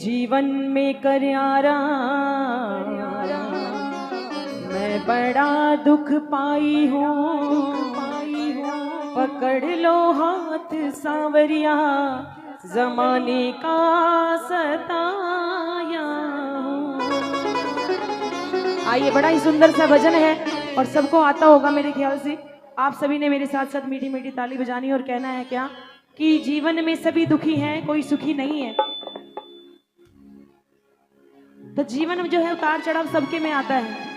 जीवन में कर आराम, मैं बड़ा दुख पाई हूँ, पकड़ लो हाथ सांवरिया, जमाने का सताया हूँ। आइए, बड़ा ही सुंदर सा भजन है और सबको आता होगा मेरे ख्याल से। आप सभी ने मेरे साथ साथ मीठी मीठी ताली बजानी और कहना है क्या कि जीवन में सभी दुखी हैं, कोई सुखी नहीं है। तो जीवन में जो है उतार चढ़ाव सबके में आता है।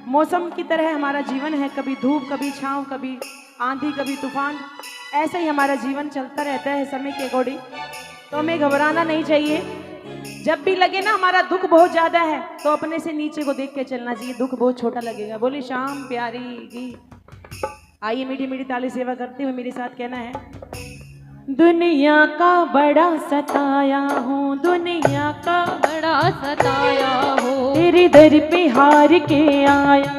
मौसम की तरह हमारा जीवन है, कभी धूप, कभी छांव, कभी आंधी, कभी तूफान। ऐसा ही हमारा जीवन चलता रहता है समय के अकॉर्डिंग। तो हमें घबराना नहीं चाहिए। जब भी लगे ना हमारा दुख बहुत ज्यादा है तो अपने से नीचे को देख के चलना चाहिए, दुख बहुत छोटा लगेगा। बोली शाम प्यारी गीत। आइए, मीठी मीठी ताली सेवा करते हुए मेरे साथ कहना है, दुनिया का बड़ा सताया हूँ, दुनिया का बड़ा सताया हो, तेरे दर पे हार के आया,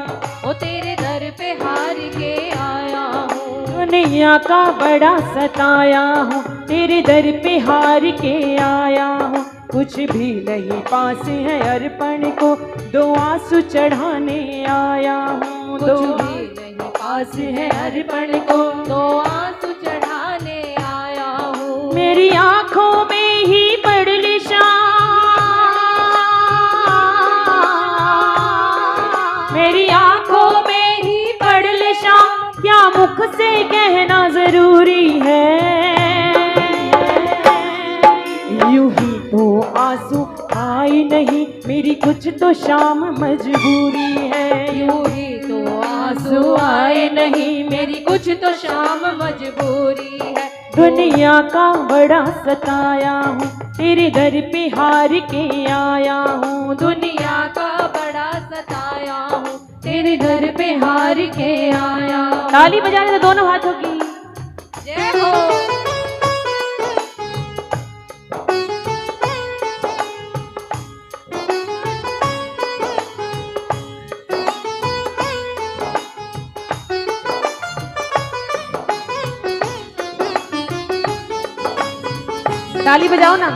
ओ तेरे दर पे हार के आया हूँ। दुनिया का बड़ा सताया हूँ, तेरे दर पे हार के आया हूँ। कुछ भी नहीं पास है अर्पण को, दो आंसू चढ़ाने आया हूँ। कुछ भी नहीं पास है अर्पण को, दो आंसू चढ़ाने आया हूँ। मेरी आंखों में ही पड़ली मेरी आंखों में ही पड़ले शाम, क्या मुख से कहना जरूरी है। यूं ही तो आंसू आए नहीं, मेरी कुछ तो शाम मजबूरी है। यूं ही तो आंसू आए नहीं, मेरी कुछ तो शाम मजबूरी है। दुनिया का बड़ा सताया हूँ, तेरे दर पे हार के आया हूँ। दुनिया का बड़ा सताया हूँ, तेरे दर पे हार के आया। ताली बजाने तो दोनों हाथों की जय हो। ताली बजाओ ना।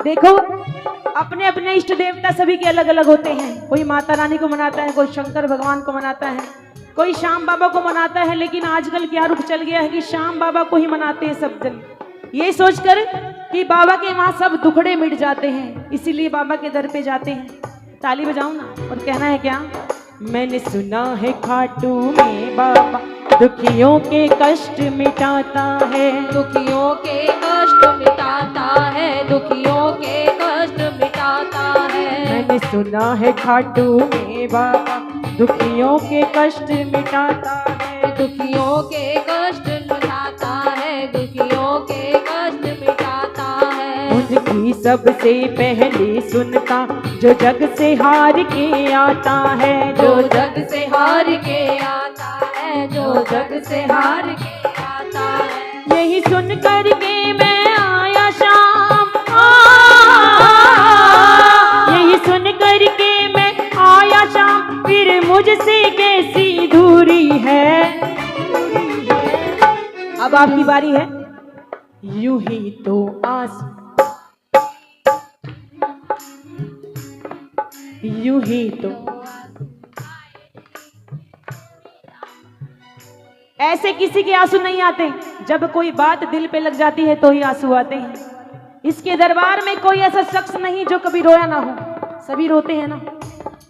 देखो, अपने अपने इष्ट देवता सभी के अलग अलग होते हैं। कोई माता रानी को मनाता है, कोई शंकर भगवान को मनाता है, कोई श्याम बाबा को मनाता है। लेकिन आजकल क्या रुख चल गया है कि श्याम बाबा को ही मनाते हैं सब जन, ये सोचकर कि बाबा के वहां सब दुखड़े मिट जाते हैं, इसीलिए बाबा के दर पे जाते हैं। ताली बजाओ ना और कहना है क्या, मैंने सुना है खाटू में बाबा दुखियों के कष्ट मिटाता है। दुखियों के कष्ट मिटाता है, दुखियों के कष्ट मिटाता है। मैंने सुना है खाटू में बाबा दुखियों के कष्ट मिटाता है। दुखियों के कष्ट मिटाता है, दुखियों के कष्ट मिटाता है। उनकी सबसे पहले सुनता जो जग से हार के आता है, जो जग से हार के आता है, जो जग से हार के आता है। यही सुन करके मैं आया शाम, यही सुन करके मैं आया शाम, फिर मुझसे कैसी दूरी है। अब आपकी बारी है। यूं ही तो यूं ही तो ऐसे किसी के आंसू नहीं आते, जब कोई बात दिल पे लग जाती है तो ही आंसू आते हैं। इसके दरबार में कोई ऐसा शख्स नहीं जो कभी रोया ना हो, सभी रोते हैं ना।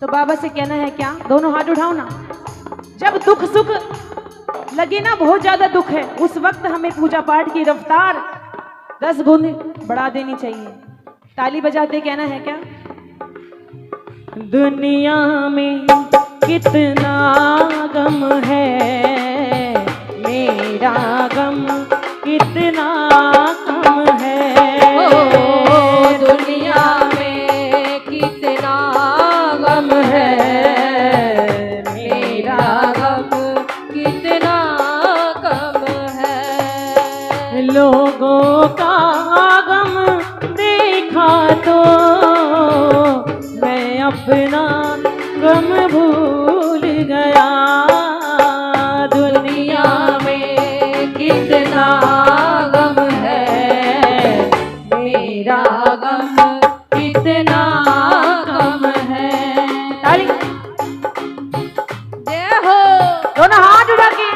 तो बाबा से कहना है क्या, दोनों हाथ उठाओ ना। जब दुख सुख लगे ना, बहुत ज्यादा दुख है, उस वक्त हमें पूजा पाठ की रफ्तार 10 गुना बढ़ा देनी चाहिए। ताली बजाते कहना है क्या, दुनिया में कितना गम है, मेरा गम कितना कम है। ओ दुनिया में कितना गम है, दोनों हाथ उठा के।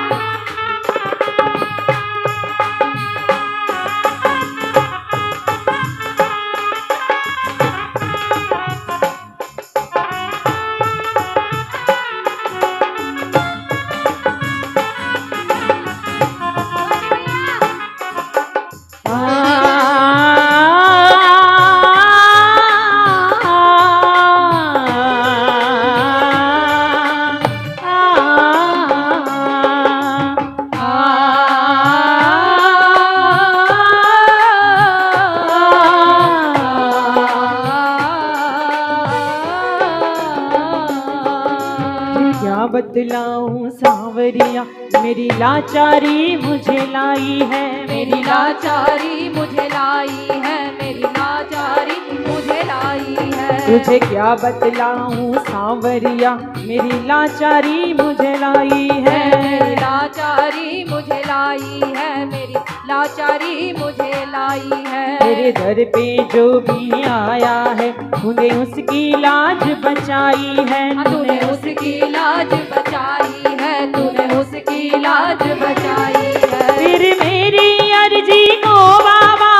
क्या बतलाऊं सांवरिया, मेरी लाचारी मुझे लाई है, मेरी लाचारी मुझे लाई है, मेरी लाचारी मुझे लाई है। तुझे क्या बतलाऊं सांवरिया, मेरी लाचारी मुझे लाई है, मेरी लाचारी मुझे लाई है, मेरी लाचारी मुझे लाई है। तेरे दर पे जो भी आया है, तूने उसकी लाज बचाई है, तूने उसकी लाज बचाई है, तूने उसकी लाज बचाई है। फिर मेरी अर्जी को बाबा,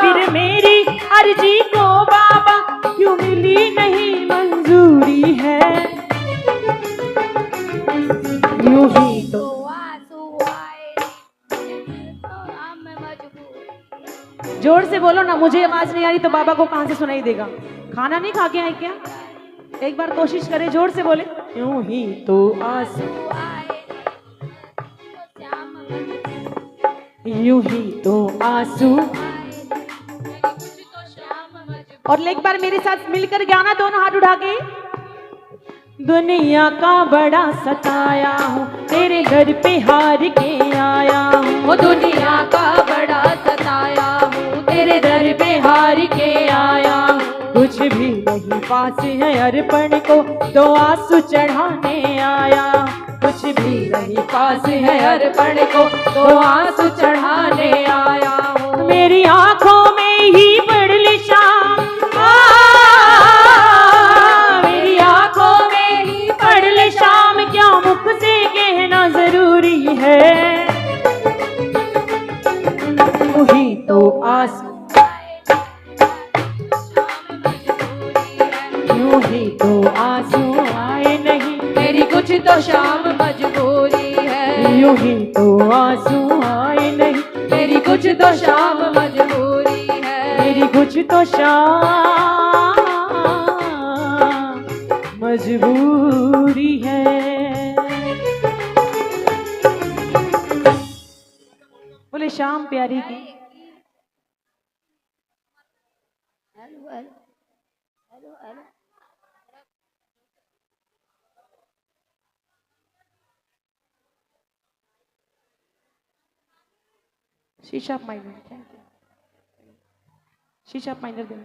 फिर मेरी अर्जी को बाबा क्यों मिली नहीं मंजूरी है। यूं ही तो जोर से बोलो ना, मुझे आवाज नहीं आ रही तो बाबा को कहां से सुनाई देगा। खाना नहीं खा के आए क्या? एक बार कोशिश करें, जोर से बोले। यूं ही तो आंसू, यूं ही तो आंसू। और एक बार मेरे साथ मिलकर गाना, दोनों हाथ उठा के। दुनिया का बड़ा सताया हूँ, तेरे घर पे हार के आया हूँ। वो दुनिया का बड़ा सताया हूँ, तेरे दर पे हार के आया हूँ। कुछ भी नहीं पास है अर्पण को, तो आंसू चढ़ाने आया। कुछ भी नहीं पास है अर्पण को, तो आंसू चढ़ाने आया हूँ। मेरी आंखों में ही पड़ शाम, मेरी आंखों में ही पड़ शाम, क्या मुख से कहना जरूरी है। वही तो आंसू, यूं ही तो आंसू आए नहीं, मेरी कुछ तो शाम मजबूरी है। यूं ही तो आंसू आए नहीं, मेरी कुछ तो शाम मजबूरी है। मेरी कुछ तो शाम मजबूरी है। बोले शाम प्यारी की। शीशा माइनर, शीशा माइनर दे।